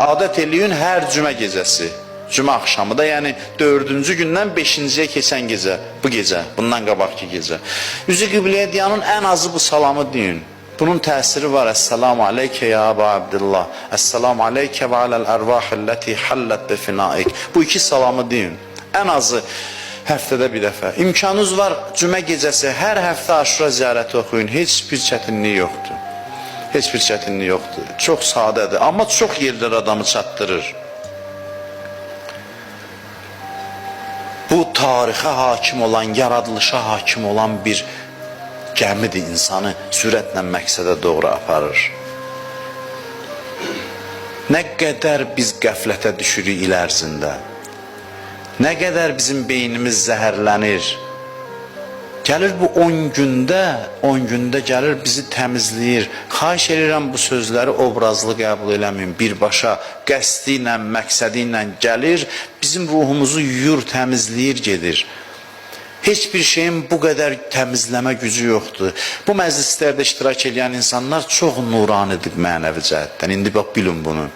Adət eləyin hər cümə gecəsi, cümə axşamı da, yəni 4-cü gündən 5-ciyə keçən gecə, bu gecə, bundan qabaqki gecə. Üzü qibləyə deyanın ən azı bu salamı deyin. Bunun təsiri var. Esselamu aleykə ya Əbu Abdillah. Esselamu aleykə və aləl ərvahilləti həllət bifinaik. Bu iki salamı deyin. Ən azı həftədə bir dəfə. İmkanınız var, cümə gecəsi hər həftə Aşura ziyarəti oxuyun. Heç bir çətinlik yoxdur. Heç bir çətinlik yoxdur. Çox sadədir, amma çox yerlər adamı çatdırır. Bu tarixə hakim olan, yaradılışa hakim olan bir gəmidir, insanı sürətlə məqsədə doğru aparır. Nə qədər biz qəflətə düşürük il ərzində, nə qədər bizim beynimiz zəhərlənir. Gəlir bu 10 gündə gəlir bizi təmizləyir. Xahiş edirəm bu sözləri obrazlı qəbul eləməyin. Birbaşa qəsdi ilə, məqsədi ilə gəlir, bizim ruhumuzu yuyur, təmizləyir, gedir. Heç bir şeyin bu qədər təmizləmə gücü yoxdur. Bu məclislərdə iştirak edən insanlar çox nuranidir mənəvi cəhətdən. İndi bax, bilin bunu.